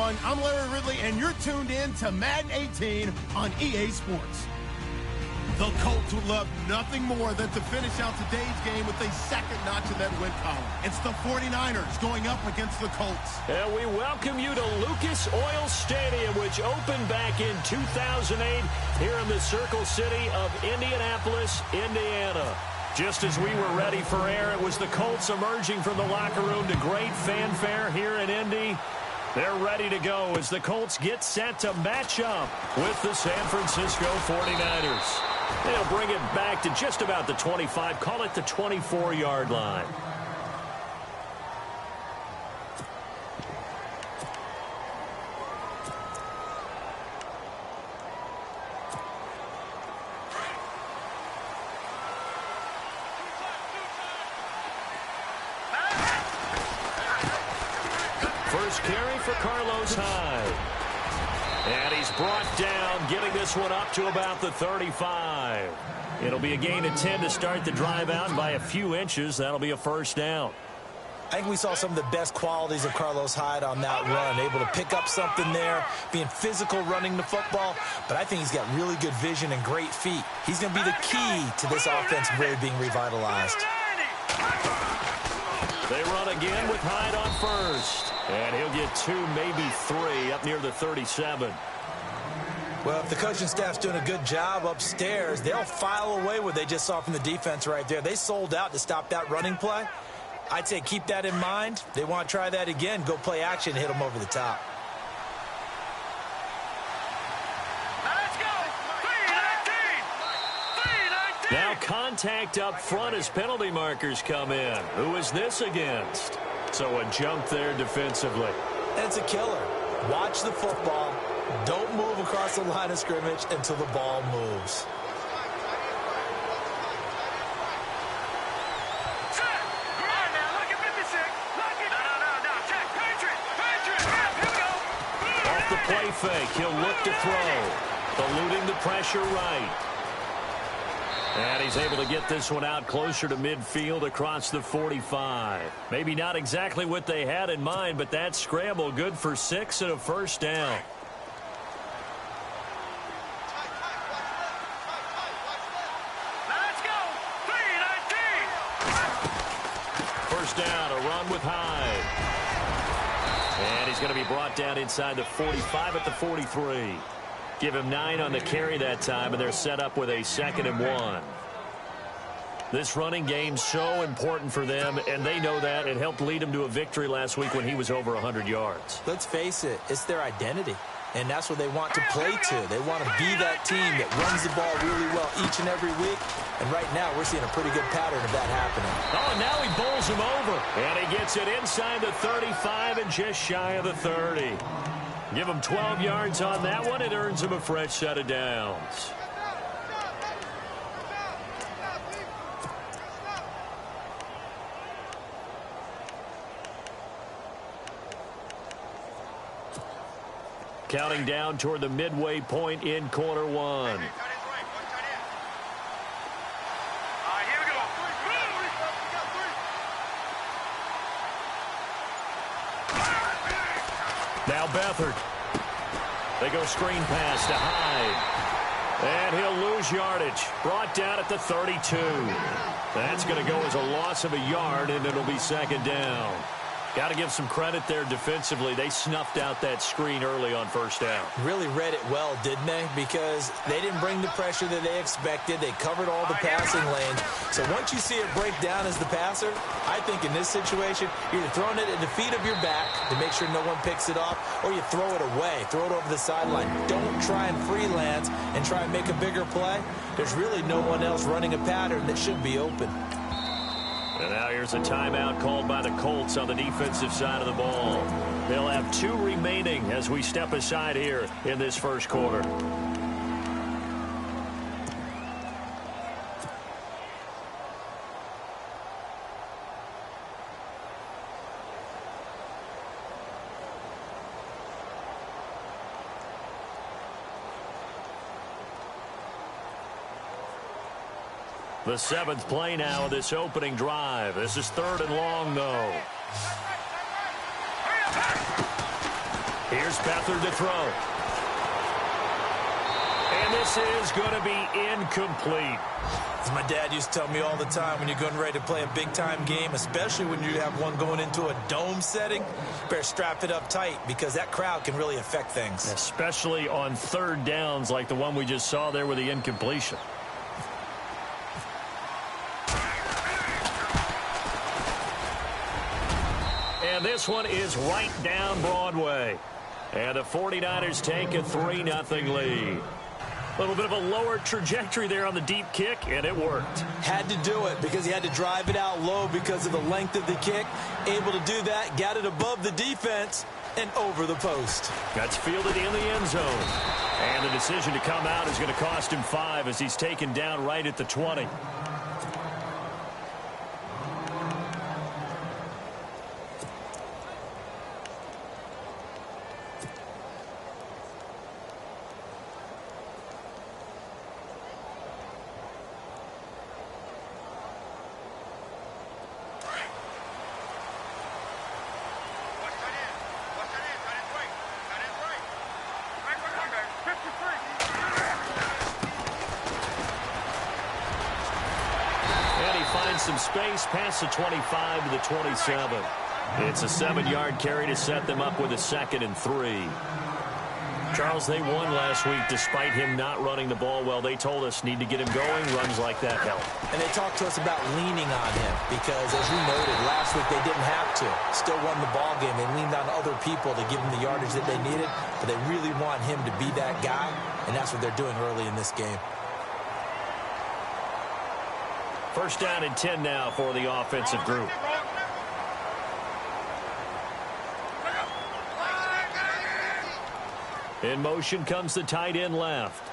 everyone. I'm Larry Ridley, and you're tuned in to Madden 18 on EA Sports. The Colts would love nothing more than to finish out today's game with a second notch in that win column. It's the 49ers going up against the Colts. And we welcome you to Lucas Oil Stadium, which opened back in 2008 here in the Circle City of Indianapolis, Indiana. Just as we were ready for air, it was the Colts emerging from the locker room to great fanfare here in Indy. They're ready to go as the Colts get set to match up with the San Francisco 49ers. They'll bring it back to just about the 25, call it the 24-yard line. First carry for Carlos Hyde. And he's brought down, getting this one up to about the 35. It'll be a gain of 10 to start the drive out, and by a few inches, that'll be a first down. I think we saw some of the best qualities of Carlos Hyde on that run. Able to pick up something there, being physical running the football. But I think he's got really good vision and great feet. He's going to be the key to this offense really being revitalized. They run again with Hyde on first. And he'll get 2, maybe 3, up near the 37. Well, if the coaching staff's doing a good job upstairs, they'll file away what they just saw from the defense right there. They sold out to stop that running play. I'd say keep that in mind. They want to try that again. Go play action, hit them over the top. Let's go! 3-19! Now contact up front as penalty markers come in. Who is this against? So a jump there defensively. And it's a killer. Watch the football. Don't move across the line of scrimmage until the ball moves. Check! Right now, look at 56. Look at... No. Check. Patriot. Here we go. Off the play fake, he'll look to throw. Eluding the pressure right. And he's able to get this one out closer to midfield across the 45. Maybe not exactly what they had in mind, but that scramble good for 6 and a first down. Let's go. 3-19. First down, a run with Hyde. And he's going to be brought down inside the 45 at the 43. Give him 9 on the carry that time, and they're set up with a 2nd and 1. This running game's so important for them, and they know that. It helped lead them to a victory last week when he was over 100 yards. Let's face it, it's their identity, and that's what they want to play to. They want to be that team that runs the ball really well each and every week, and right now we're seeing a pretty good pattern of that happening. Oh, and now he bowls him over, and he gets it inside the 35 and just shy of the 30. Give him 12 yards on that one. It earns him a fresh set of downs. Counting down toward the midway point in quarter 1. Now Beathard. They go screen pass to Hyde. And he'll lose yardage. Brought down at the 32. That's going to go as a loss of a yard, and it'll be 2nd down. Got to give some credit there defensively. They snuffed out that screen early on first down. Really read it well, didn't they? Because they didn't bring the pressure that they expected. They covered all the passing lanes. So once you see it break down as the passer, I think in this situation, you're either throwing it at the feet of your back to make sure no one picks it off, or you throw it away, throw it over the sideline. Don't try and freelance and try and make a bigger play. There's really no one else running a pattern that should be open. And now here's a timeout called by the Colts on the defensive side of the ball. They'll have 2 remaining as we step aside here in this first quarter. The 7th play now of this opening drive. This is 3rd and long, though. Here's Beathard to throw. And this is going to be incomplete. As my dad used to tell me all the time, when you're getting ready to play a big-time game, especially when you have one going into a dome setting, better strap it up tight because that crowd can really affect things. Especially on third downs like the one we just saw there with the incompletion. And this one is right down Broadway. And the 49ers take a 3-0 lead. A little bit of a lower trajectory there on the deep kick, and it worked. Had to do it because he had to drive it out low because of the length of the kick. Able to do that, got it above the defense, and over the post. That's fielded in the end zone. And the decision to come out is going to cost him 5 as he's taken down right at the 20. Some space past the 25 to the 27. It's a 7-yard carry to set them up with a 2nd and 3. Charles, they won last week despite him not running the ball well. They told us need to get him going. Runs like that help. And they talked to us about leaning on him because, as you noted, last week they didn't have to. Still won the ball game. They leaned on other people to give them the yardage that they needed, but they really want him to be that guy, and that's what they're doing early in this game. First down and 10 now for the offensive group. In motion comes the tight end left.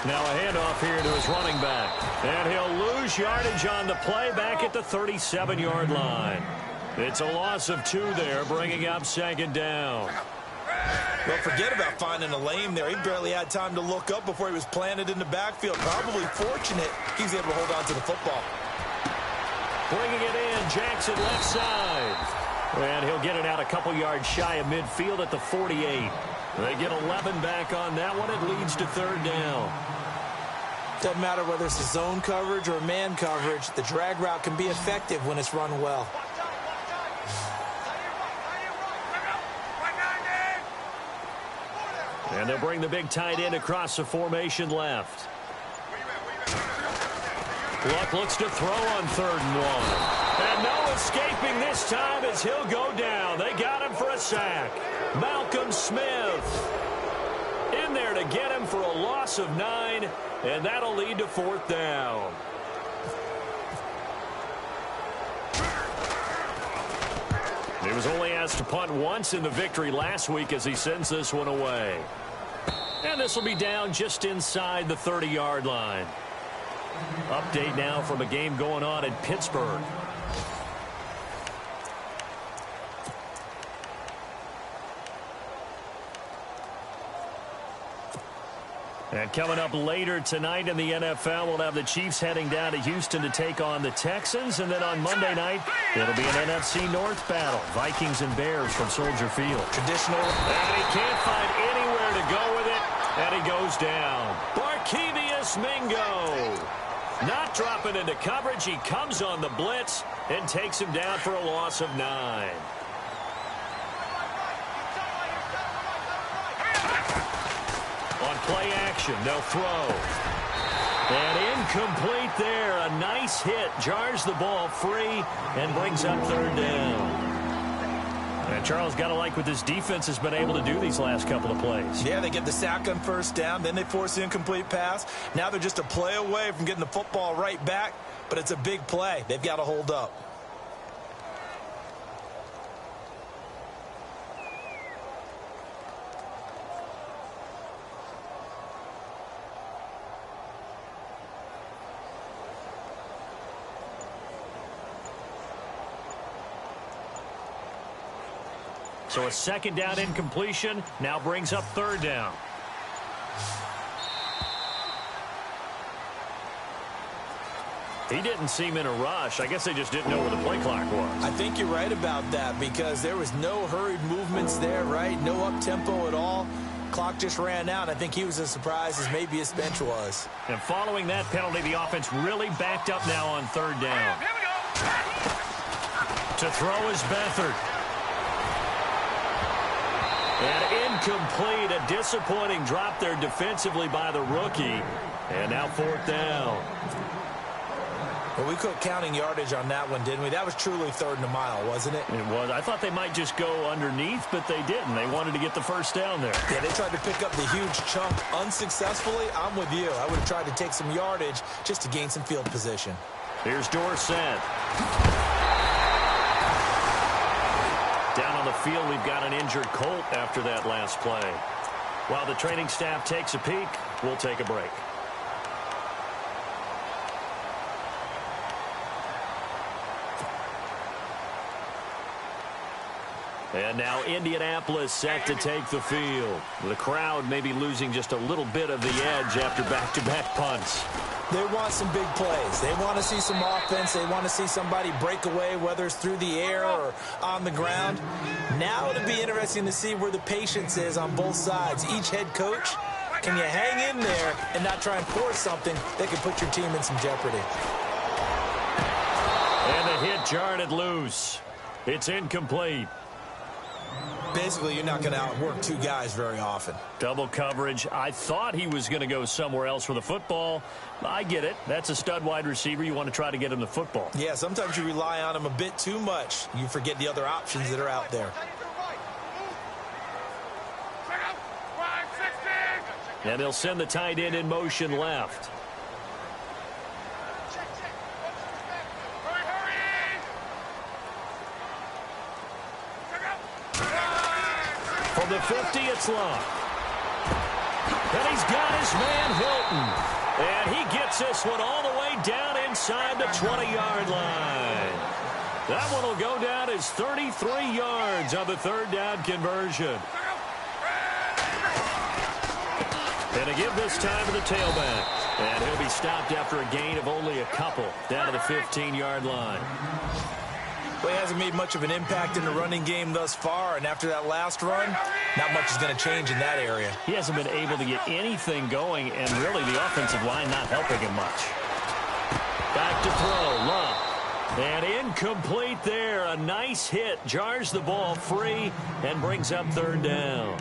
Now a handoff here to his running back. And he'll lose yardage on the play back at the 37-yard line. It's a loss of 2 there, bringing up 2nd down. Well, forget about finding a lane there. He barely had time to look up before he was planted in the backfield. Probably fortunate he was able to hold on to the football. Bringing it in, Jackson left side. And he'll get it out a couple yards shy of midfield at the 48. They get 11 back on that one. It leads to 3rd down. Doesn't matter whether it's a zone coverage or man coverage. The drag route can be effective when it's run well. And they'll bring the big tight end across the formation left. Luck looks to throw on 3rd and 1. And no escaping this time as he'll go down. They got him for a sack. Malcolm Smith in there to get him for a loss of 9. And that'll lead to 4th down. He was only asked to punt once in the victory last week as he sends this one away. And this will be down just inside the 30-yard line. Update now from a game going on in Pittsburgh. And coming up later tonight in the NFL, we'll have the Chiefs heading down to Houston to take on the Texans. And then on Monday night, it'll be an NFC North battle. Vikings and Bears from Soldier Field. Traditional. And he can't find anywhere to go with it. And he goes down. Barkevious Mingo. Not dropping into coverage. He comes on the blitz and takes him down for a loss of 9. On play action, they'll throw. And incomplete there. A nice hit. Jars the ball free and brings up 3rd down. And Charles, got to like what this defense has been able to do these last couple of plays. Yeah, they get the sack on 1st down. Then they force the incomplete pass. Now they're just a play away from getting the football right back. But it's a big play. They've got to hold up. So a 2nd down incompletion now brings up 3rd down. He didn't seem in a rush. I guess they just didn't know where the play clock was. I think you're right about that because there was no hurried movements there, right? No up-tempo at all. Clock just ran out. I think he was as surprised as maybe his bench was. And following that penalty, the offense really backed up now on third down. Here we go. To throw is Beathard. And incomplete. A disappointing drop there defensively by the rookie. And now fourth down. Well, we quit counting yardage on that one, didn't we? That was truly third and a mile, wasn't it? It was. I thought they might just go underneath, but they didn't. They wanted to get the first down there. Yeah, they tried to pick up the huge chunk unsuccessfully. I'm with you. I would have tried to take some yardage just to gain some field position. Here's Dorsett. Down on the field, we've got an injured Colt after that last play. While the training staff takes a peek, we'll take a break. And now Indianapolis set to take the field. The crowd may be losing just a little bit of the edge after back-to-back punts. They want some big plays. They want to see some offense. They want to see somebody break away, whether it's through the air or on the ground. Now it'll be interesting to see where the patience is on both sides. Each head coach, can you hang in there and not try and force something that could put your team in some jeopardy? And the hit jarred it loose. It's incomplete. Basically, you're not going to outwork two guys very often. Double coverage. I thought he was going to go somewhere else for the football. I get it. That's a stud wide receiver. You want to try to get him the football. Yeah, sometimes you rely on him a bit too much. You forget the other options that are out there. And they'll send the tight end in motion left. From the 50, it's Love. And he's got his man Hilton. And he gets this one all the way down inside the 20-yard line. That one will go down as 33 yards on the third down conversion. And to give this time to the tailback. And he'll be stopped after a gain of only a couple down to the 15-yard line. Well, he hasn't made much of an impact in the running game thus far, and after that last run, not much is going to change in that area. He hasn't been able to get anything going, and really the offensive line not helping him much. Back to throw, Love. And incomplete there. A nice hit, jars the ball free, and brings up third down.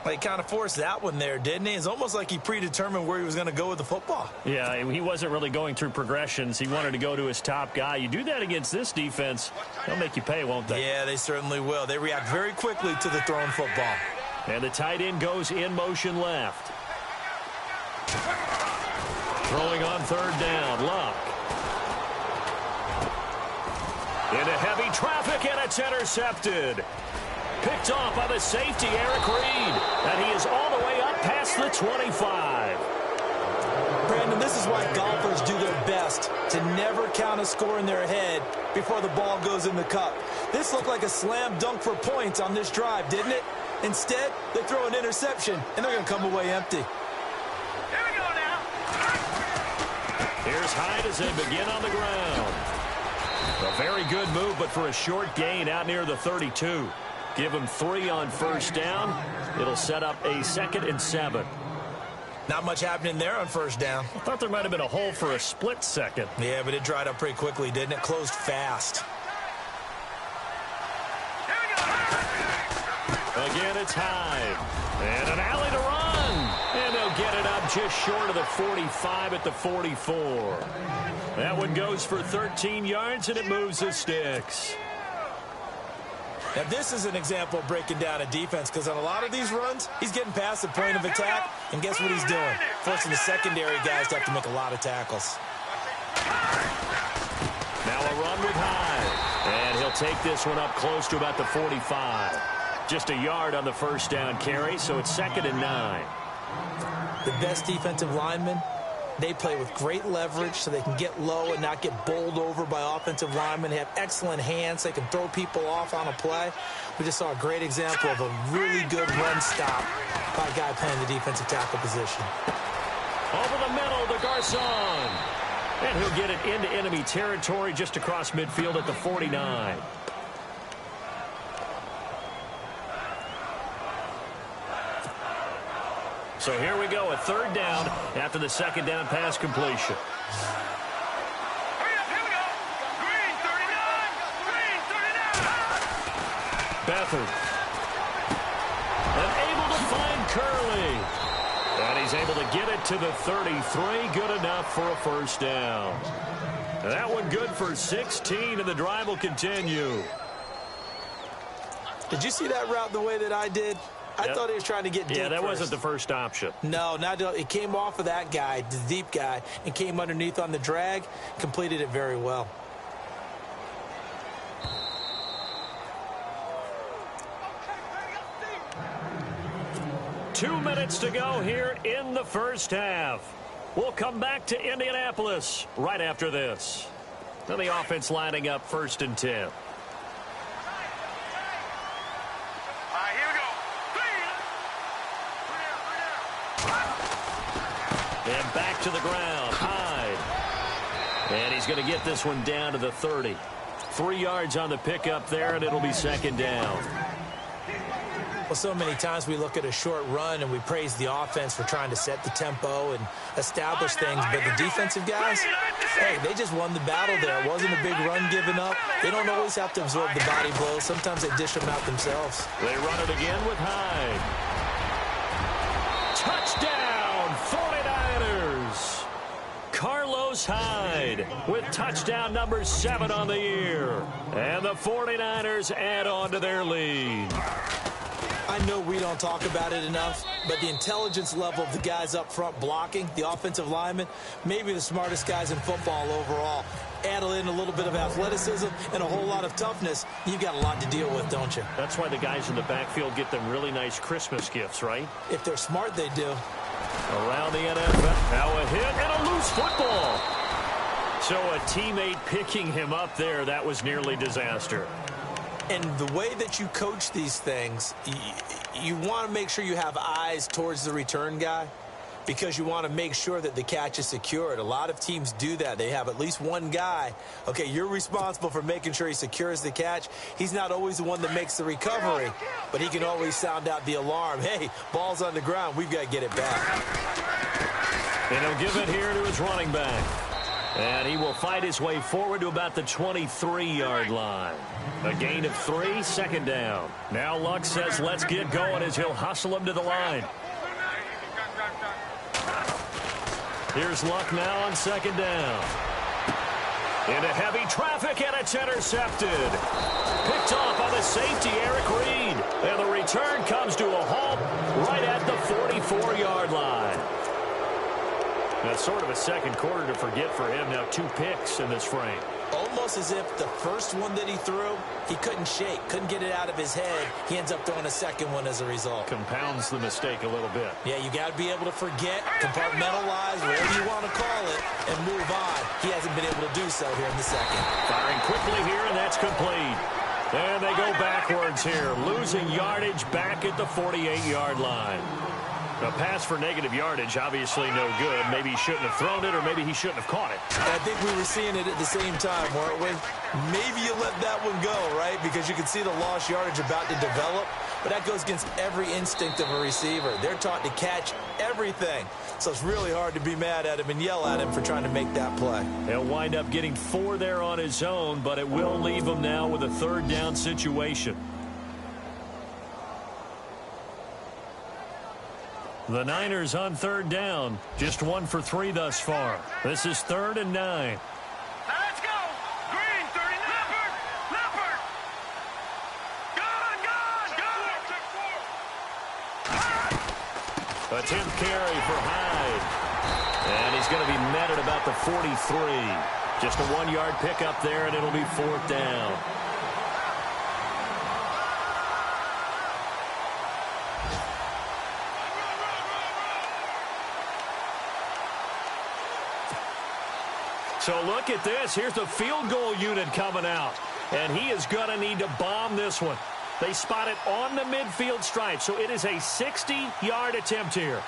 Well, he kind of forced that one there, didn't he? It's almost like he predetermined where he was going to go with the football. Yeah, he wasn't really going through progressions. He wanted to go to his top guy. You do that against this defense, they'll make you pay, won't they? Yeah, they certainly will. They react very quickly to the thrown football. And the tight end goes in motion left. Throwing on third down, Luck. Into heavy traffic, and it's intercepted. Picked off by the safety, Eric Reed. And he is all the way up past the 25. Brandon, this is why golfers do their best to never count a score in their head before the ball goes in the cup. This looked like a slam dunk for points on this drive, didn't it? Instead, they throw an interception, and they're going to come away empty. Here we go now. Here's Hyde as they begin on the ground. A very good move, but for a short gain out near the 32. Give him 3 on first down. It'll set up a 2nd and 7. Not much happening there on first down. I thought there might have been a hole for a split second. Yeah, but it dried up pretty quickly, didn't it? Closed fast. Here we go. Again, it's Hyde. And an alley to run. And they'll get it up just short of the 45 at the 44. That one goes for 13 yards, and it moves the sticks. Now, this is an example of breaking down a defense because on a lot of these runs, he's getting past the point of attack, and guess what he's doing? Forcing the secondary guys to have to make a lot of tackles. Now a run with Hyde, and he'll take this one up close to about the 45. Just a yard on the first down carry, so it's 2nd and 9. The best defensive linemen, they play with great leverage so they can get low and not get bowled over by offensive linemen. They have excellent hands. They can throw people off on a play. We just saw a great example of a really good run stop by a guy playing the defensive tackle position. Over the middle to Garcon. And he'll get it into enemy territory just across midfield at the 49. So here we go, a third down after the second down pass completion. Hurry up, here we go. Green 39. Green 39. Beathard. And able to find Curley. And he's able to get it to the 33. Good enough for a first down. That one good for 16, and the drive will continue. Did you see that route the way that I did? I thought he was trying to get deep. Yeah, that first. wasn't the first option. No, it came off of that guy, the deep guy, and came underneath on the drag, completed it very well. Two minutes to go here in the first half. We'll come back to Indianapolis right after this. Now the offense lining up 1st and 10. All right, here we go. And back to the ground. Hyde. And he's going to get this one down to the 30. 3 yards on the pickup there, and it'll be second down. Well, so many times we look at a short run and we praise the offense for trying to set the tempo and establish things, but the defensive guys, hey, they just won the battle there. It wasn't a big run given up. They don't always have to absorb the body blows. Sometimes they dish them out themselves. They run it again with Hyde. Touchdown, 49ers. Carlos Hyde with touchdown number 7 on the year. And the 49ers add on to their lead. I know we don't talk about it enough, but the intelligence level of the guys up front blocking, the offensive linemen, maybe the smartest guys in football overall. Add in a little bit of athleticism and a whole lot of toughness, you've got a lot to deal with, don't you? That's why the guys in the backfield get them really nice Christmas gifts, right? If they're smart, they do. Around the NFL. Now a hit and a loose football. So a teammate picking him up there, that was nearly disaster. And the way that you coach these things, you want to make sure you have eyes towards the return guy because you want to make sure that the catch is secured. A lot of teams do that. They have at least one guy. Okay, you're responsible for making sure he secures the catch. He's not always the one that makes the recovery, but he can always sound out the alarm. Hey, ball's on the ground. We've got to get it back. And he'll give it here to his running back. And he will fight his way forward to about the 23-yard line. A gain of 3, second down. Now Luck says let's get going as he'll hustle him to the line. Here's Luck now on second down. Into heavy traffic, and it's intercepted. Picked off by the safety, Eric Reed. And the return comes to a halt right at the 44-yard line. That's sort of a second quarter to forget for him. Now 2 picks in this frame. Almost as if the first one that he threw, he couldn't shake, couldn't get it out of his head. He ends up throwing a second one as a result. Compounds the mistake a little bit. Yeah, you got to be able to forget, compartmentalize, whatever you want to call it, and move on. He hasn't been able to do so here in the second. Firing quickly here, and that's complete. And they go backwards here, losing yardage back at the 48-yard line. A pass for negative yardage, obviously no good. Maybe he shouldn't have thrown it, or maybe he shouldn't have caught it. I think we were seeing it at the same time, weren't we? Maybe you let that one go, right? Because you can see the lost yardage about to develop. But that goes against every instinct of a receiver. They're taught to catch everything. So it's really hard to be mad at him and yell at him for trying to make that play. He'll wind up getting 4 there on his own, but it will leave him now with a third down situation. The Niners on third down. Just 1 for 3 thus far. This is 3rd and 9. Now let's go. Green 39. Leopard. Gone. Attempt carry for Hyde. And he's going to be met at about the 43. Just a 1-yard pickup there, and it'll be 4th down. So look at this. Here's the field goal unit coming out. And he is going to need to bomb this one. They spot it on the midfield stripe. So it is a 60-yard attempt here.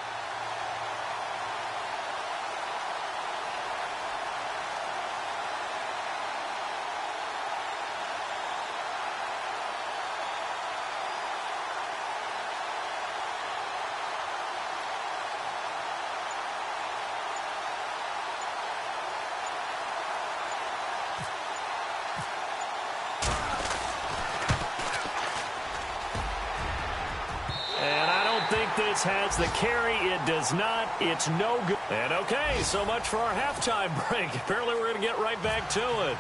This has the carry. It does not. It's no good. And okay, so much for our halftime break. Apparently we're going to get right back to it.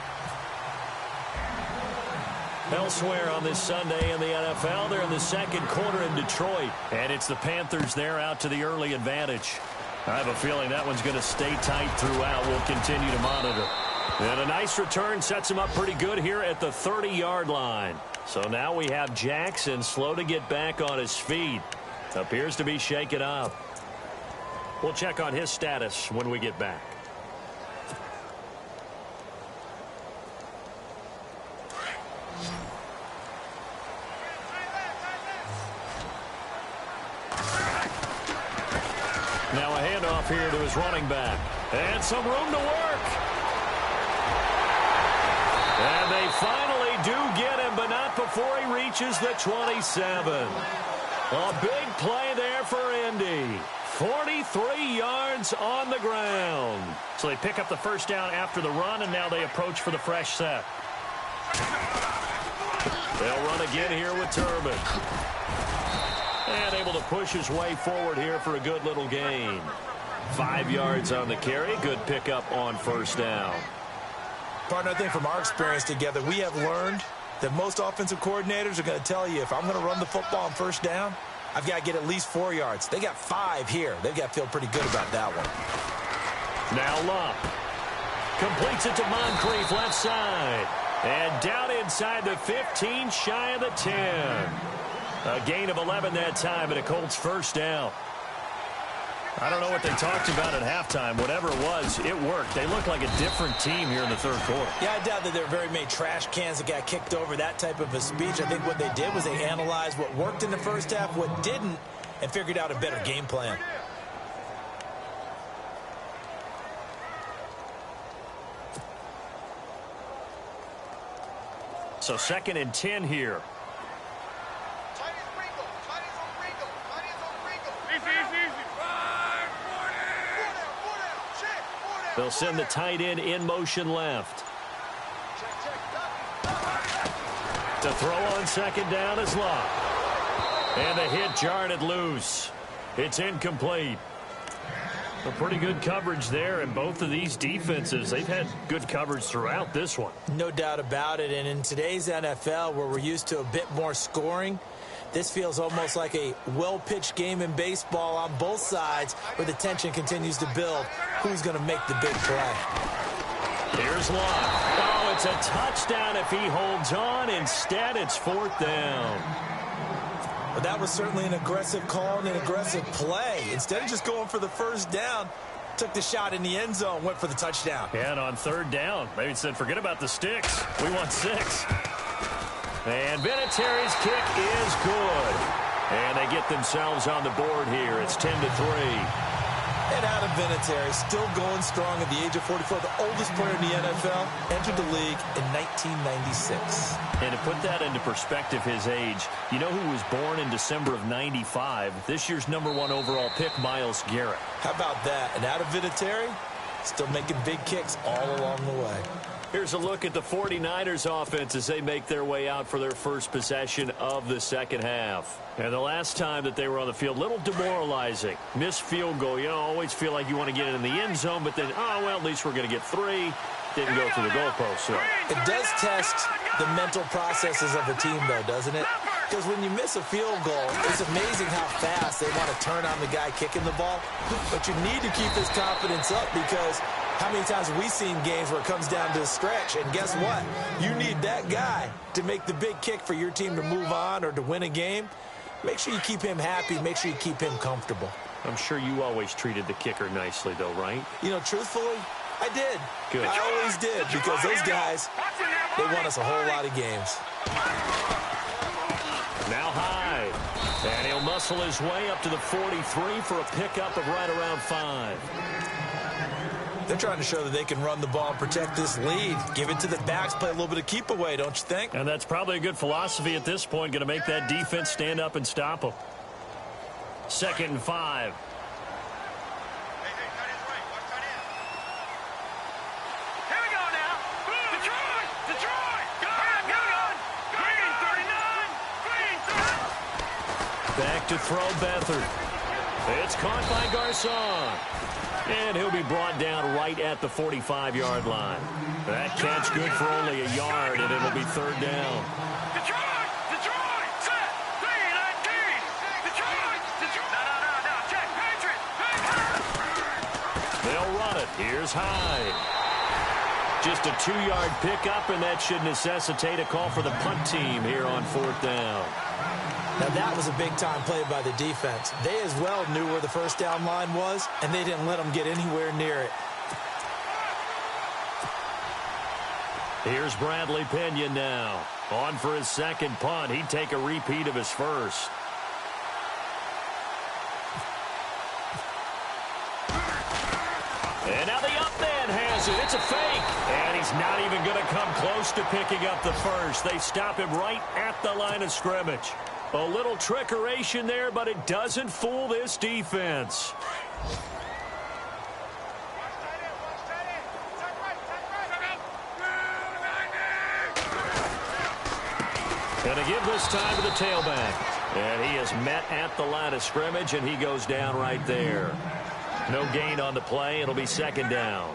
Elsewhere on this Sunday in the NFL, they're in the second quarter in Detroit. And it's the Panthers there out to the early advantage. I have a feeling that one's going to stay tight throughout. We'll continue to monitor. And a nice return sets him up pretty good here at the 30-yard line. So now we have Jackson slow to get back on his feet. Appears to be shaken up. We'll check on his status when we get back. Now a handoff here to his running back. And some room to work. And they finally do get him, but not before he reaches the 27. A big play there for Indy. 43 yards on the ground. So they pick up the first down after the run, and now they approach for the fresh set. They'll run again here with Turbin. And able to push his way forward here for a good little gain. 5 yards on the carry. Good pickup on first down. Partner, I think from our experience together, we have learned that most offensive coordinators are going to tell you, if I'm going to run the football on first down, I've got to get at least 4 yards. They got 5 here. They've got to feel pretty good about that one. Now Luck completes it to Moncrief left side. And down inside the 15, shy of the 10. A gain of 11 that time, and a Colts first down. I don't know what they talked about at halftime. Whatever it was, it worked. They look like a different team here in the third quarter. Yeah, I doubt that there were very many trash cans that got kicked over, that type of a speech. I think what they did was they analyzed what worked in the first half, what didn't, and figured out a better game plan. So 2nd and 10 here. They'll send the tight end in motion left. To throw on second down is Luck. And the hit jarred it loose. It's incomplete. A pretty good coverage there, and both of these defenses, they've had good coverage throughout this one. No doubt about it, and in today's NFL, where we're used to a bit more scoring, this feels almost like a well-pitched game in baseball on both sides where the tension continues to build. Who's going to make the big play? Here's Luck. Oh, it's a touchdown if he holds on. Instead, it's 4th down. Well, that was certainly an aggressive call and an aggressive play. Instead of just going for the first down, took the shot in the end zone, went for the touchdown. Yeah, and on 3rd down, maybe said, forget about the sticks. We want 6. And Vinatieri's kick is good. And they get themselves on the board here. It's 10-3. And Adam Vinatieri still going strong at the age of 44, the oldest player in the NFL, entered the league in 1996. And to put that into perspective, his age, you know who was born in December of 95? This year's #1 overall pick, Myles Garrett. How about that? And Adam Vinatieri still making big kicks all along the way. Here's a look at the 49ers offense as they make their way out for their first possession of the second half. And the last time that they were on the field, little demoralizing. Missed field goal. You know, always feel like you want to get it in the end zone, but then, oh, well, at least we're going to get 3. Didn't go through the goalpost. So it does test the mental processes of a team, though, doesn't it? Because when you miss a field goal, it's amazing how fast they want to turn on the guy kicking the ball. But you need to keep his confidence up, because how many times have we seen games where it comes down to a stretch? And guess what? You need that guy to make the big kick for your team to move on or to win a game. Make sure you keep him happy. Make sure you keep him comfortable. I'm sure you always treated the kicker nicely, though, right? You know, truthfully, I did. Good. I always did, because those guys, they won us a whole lot of games. Now high. And he'll muscle his way up to the 43 for a pickup of right around 5. They're trying to show that they can run the ball and protect this lead. Give it to the backs, play a little bit of keep away, don't you think? And that's probably a good philosophy at this point, going to make that defense stand up and stop them. 2nd and 5. Here we go now. Detroit! Detroit! Go! Green 39! Green 30! Back to throw Beathard. It's caught by Garçon. And he'll be brought down right at the 45-yard line. That catch good for only a yard, and it'll be third down. Detroit! Detroit! Set! 3-19! Detroit! Detroit! No. Check! Patriots! They'll run it. Here's Hyde. Just a 2-yard pickup, and that should necessitate a call for the punt team here on fourth down. Now, that was a big-time play by the defense. They as well knew where the first down line was, and they didn't let them get anywhere near it. Here's Bradley Pinion now. On for his second punt. He'd take a repeat of his first. And now the up man has it. It's a fake. And he's not even going to come close to picking up the first. They stop him right at the line of scrimmage. A little trickeration there, but it doesn't fool this defense. Going to give this time to the tailback. And he is met at the line of scrimmage, and he goes down right there. No gain on the play. It'll be second down.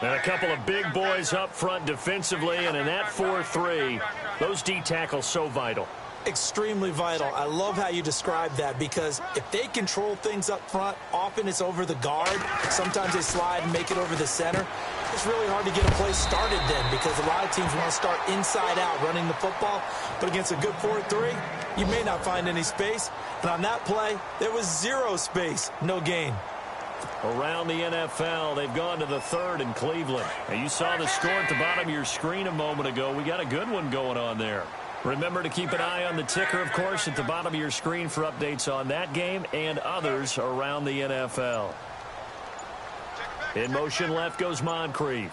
And a couple of big boys up front defensively, and in that 4-3, those D tackles so vital. Extremely vital. I love how you describe that, because if they control things up front, often it's over the guard. Sometimes they slide and make it over the center. It's really hard to get a play started then, because a lot of teams want to start inside out running the football. But against a good 4-3, you may not find any space. And on that play, there was zero space. No gain. Around the NFL, they've gone to the third in Cleveland. And you saw the score at the bottom of your screen a moment ago. We got a good one going on there. Remember to keep an eye on the ticker, of course, at the bottom of your screen for updates on that game and others around the NFL. In motion left goes Moncrief.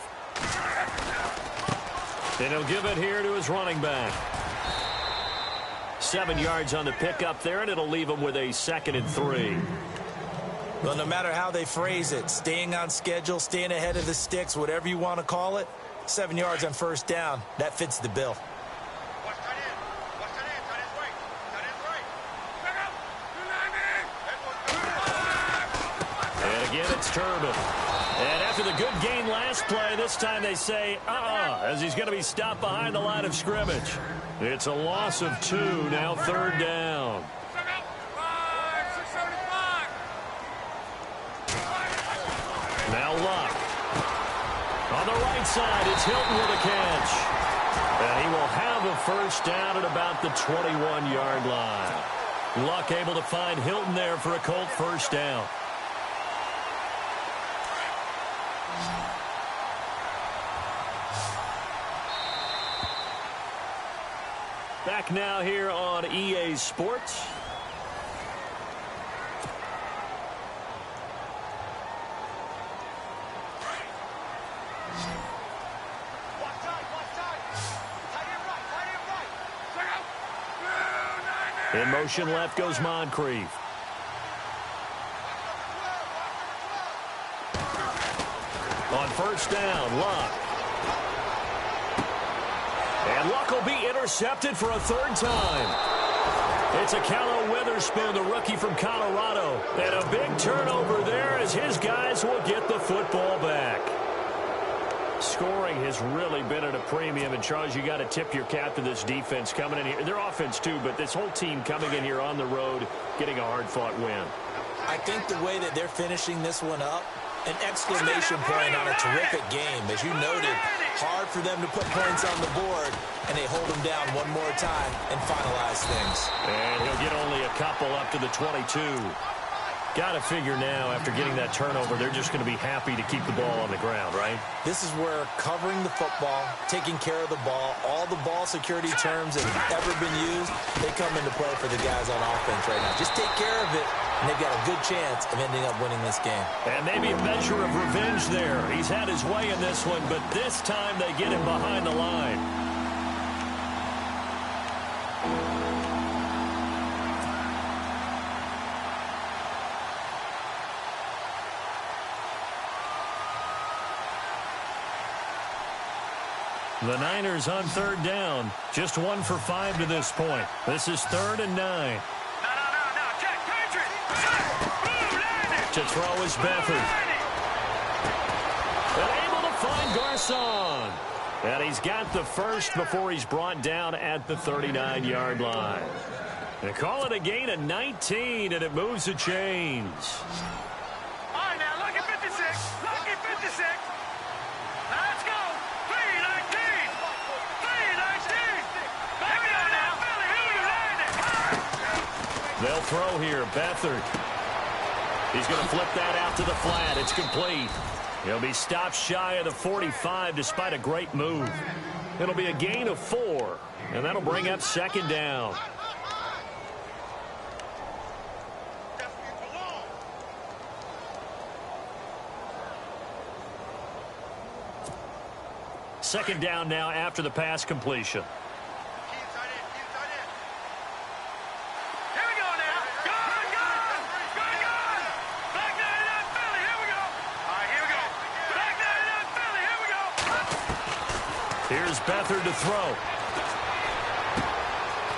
And he'll give it here to his running back. 7 yards on the pickup there, and it'll leave him with a 2nd and 3. Well, no matter how they phrase it, staying on schedule, staying ahead of the sticks, whatever you want to call it, 7 yards on first down, that fits the bill. And again, it's Turbin. And after the good gain last play, this time they say, as he's going to be stopped behind the line of scrimmage. It's a loss of 2, now third down. Now Luck. On the right side, it's Hilton with a catch. And he will have a first down at about the 21-yard line. Luck able to find Hilton there for a Colt first down. Back now here on EA Sports. In motion left goes Moncrief. On first down, Luck. And Luck will be intercepted for a third time. It's a Callow Witherspoon, the rookie from Colorado. And a big turnover there as his guys will get the football back. Scoring has really been at a premium. And, Charles, you got to tip your cap to this defense coming in here. Their offense, too, but this whole team coming in here on the road, getting a hard-fought win. I think the way that they're finishing this one up, an exclamation point on a terrific game. As you noted, hard for them to put points on the board, and they hold them down one more time and finalize things. And he'll get only a couple up to the 22. Got to figure now, after getting that turnover, they're just going to be happy to keep the ball on the ground, right? This is where covering the football, taking care of the ball, all the ball security terms that have ever been used, they come into play for the guys on offense right now. Just take care of it, and they've got a good chance of ending up winning this game. And maybe a measure of revenge there. He's had his way in this one, but this time they get him behind the line. The Niners on third down. Just 1 for 5 to this point. This is 3rd and 9. No. Check. Patriots. To throw is Beathard. And able to find Garcon. And he's got the first before he's brought down at the 39-yard line. They call it a gain of 19, and it moves the chains. All right, now, look at 56. Look at 56. Now, let's go. 319. 319. Back it up now, Billy. Who you landing? They'll throw here. Beathard. He's going to flip that out to the flat. It's complete. He'll be stopped shy of the 45 despite a great move. It'll be a gain of 4, and that'll bring up second down. Second down now after the pass completion. Here's Beathard to throw.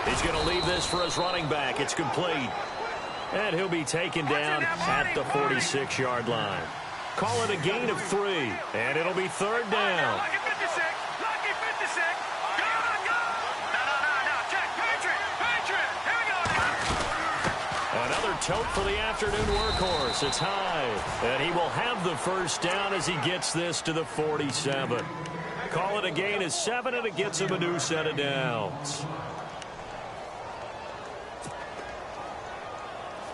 He's going to leave this for his running back. It's complete. And he'll be taken down at the 46-yard line. Call it a gain of 3, and it'll be third down. Lucky 56. Lucky 56. Go. No. Check. Patriot. Here we go now. Another tote for the afternoon workhorse. It's high. And he will have the first down as he gets this to the 47. Call it a gain of 7, and it gets him a new set of downs.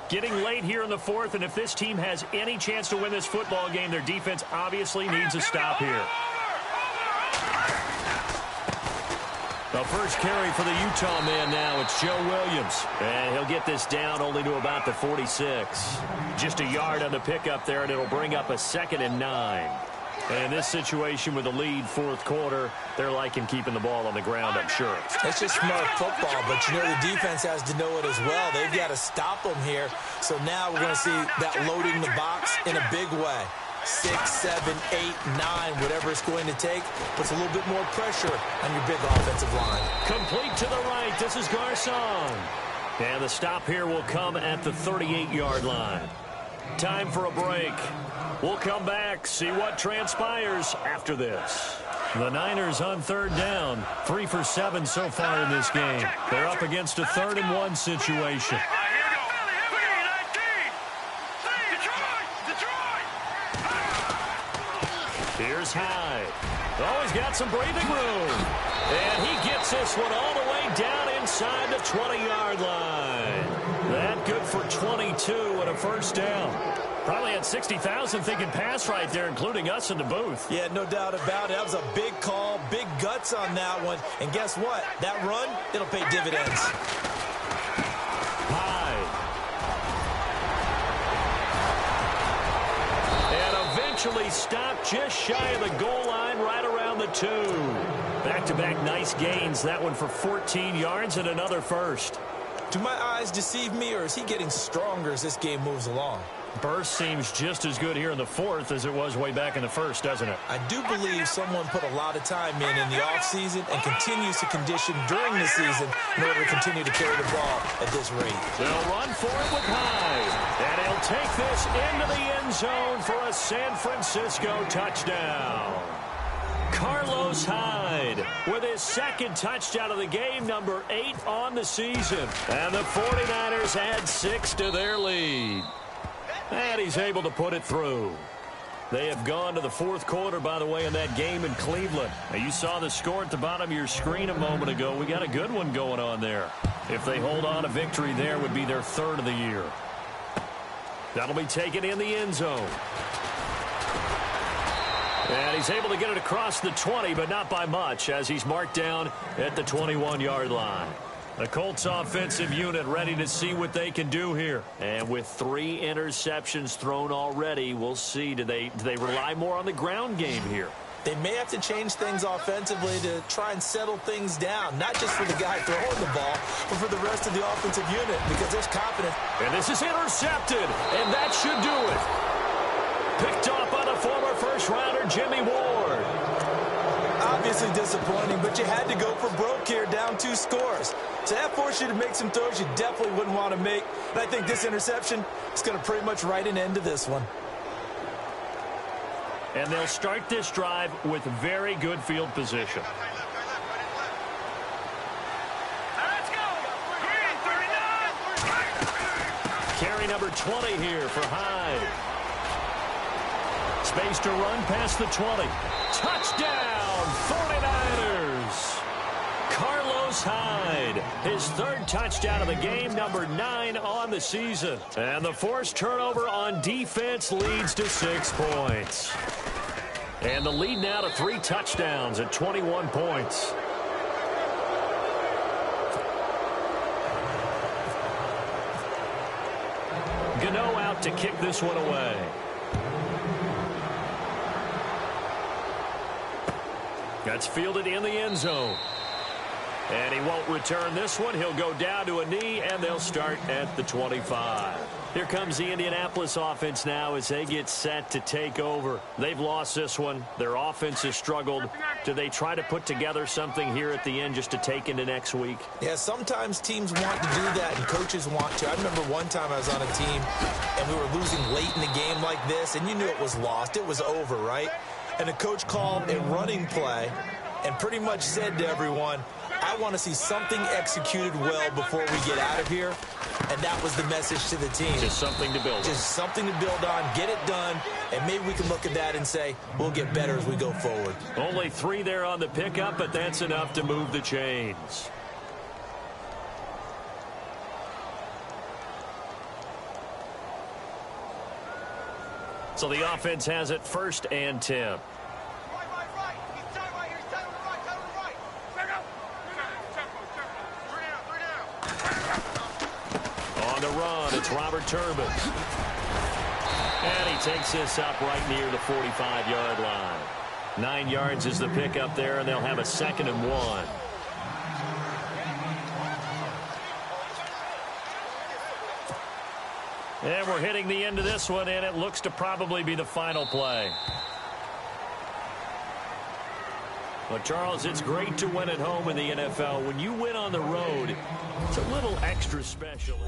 Getting late here in the fourth, and if this team has any chance to win this football game, their defense obviously needs a stop here. The first carry for the Utah man now, it's Joe Williams. And he'll get this down only to about the 46. Just a yard on the pickup there, and it'll bring up a 2nd and 9. And in this situation with the lead fourth quarter, they're liking keeping the ball on the ground, I'm sure. It's just smart football, but you know the defense has to know it as well. They've got to stop them here. So now we're going to see that loading the box in a big way. 6, 7, 8, 9, whatever it's going to take, puts a little bit more pressure on your big offensive line. Complete to the right. This is Garcon. And the stop here will come at the 38-yard line. Time for a break. We'll come back, see what transpires after this. The Niners on third down. 3 for 7 so far in this game. They're up against a 3rd and 1 situation. Here's Hyde. Oh, he's got some breathing room. And he gets this one all the way down inside the 20-yard line. That good for 22 and a first down. Probably had 60,000 thinking pass right there, including us in the booth. Yeah, no doubt about it. That was a big call, big guts on that one. And guess what? That run, it'll pay dividends. Hyde. And eventually stopped just shy of the goal line right around the 2. Back-to-back nice gains. That one for 14 yards and another first. Do my eyes deceive me, or is he getting stronger as this game moves along? Burst seems just as good here in the fourth as it was way back in the first, doesn't it? I do believe someone put a lot of time in the offseason and continues to condition during the season in order to continue to carry the ball at this rate. They'll run for it with Hyde. And he'll take this into the end zone for a San Francisco touchdown. Carlos Hyde with his 2nd touchdown of the game, number 8 on the season. And the 49ers add 6 to their lead. And he's able to put it through. They have gone to the fourth quarter, by the way, in that game in Cleveland. Now, you saw the score at the bottom of your screen a moment ago. We got a good one going on there. If they hold on, a victory there would be their 3rd of the year. That'll be taken in the end zone. And he's able to get it across the 20, but not by much, as he's marked down at the 21-yard line. The Colts offensive unit ready to see what they can do here. And with 3 interceptions thrown already, we'll see. Do they rely more on the ground game here? They may have to change things offensively to try and settle things down, not just for the guy throwing the ball, but for the rest of the offensive unit, because there's confidence. And this is intercepted, and that should do it. Picked off by the former first-rounder Jimmy Ward. obviously disappointing, but you had to go for broke here, down 2 scores. So that forced you to make some throws you definitely wouldn't want to make. And I think this interception is going to pretty much write an end to this one. And they'll start this drive with very good field position. Let's go. Green, 39. Carry number 20 here for Hyde. Space to run past the 20. Touchdown, 49ers. Carlos Hyde, his 3rd touchdown of the game, number 9 on the season. And the forced turnover on defense leads to 6 points. And the lead now to 3 touchdowns at 21 points. Gano out to kick this one away. That's fielded in the end zone. And he won't return this one. He'll go down to a knee, and they'll start at the 25. Here comes the Indianapolis offense now as they get set to take over. They've lost this one. Their offense has struggled. Do they try to put together something here at the end just to take into next week? Yeah, sometimes teams want to do that, and coaches want to. I remember one time I was on a team, and we were losing late in the game like this, and you knew it was lost. It was over, right? And the coach called a running play and pretty much said to everyone, I want to see something executed well before we get out of here. And that was the message to the team. Just something to build on. Just something to build on, get it done, and maybe we can look at that and say, we'll get better as we go forward. Only 3 there on the pickup, but that's enough to move the chains. So the offense has it 1st and 10. On the run, it's Robert Turbin. And he takes this up right near the 45-yard line. 9 yards is the pickup there, and they'll have a 2nd and 1. And we're hitting the end of this one, and it looks to probably be the final play. But, Charles, it's great to win at home in the NFL. When you win on the road, it's a little extra special.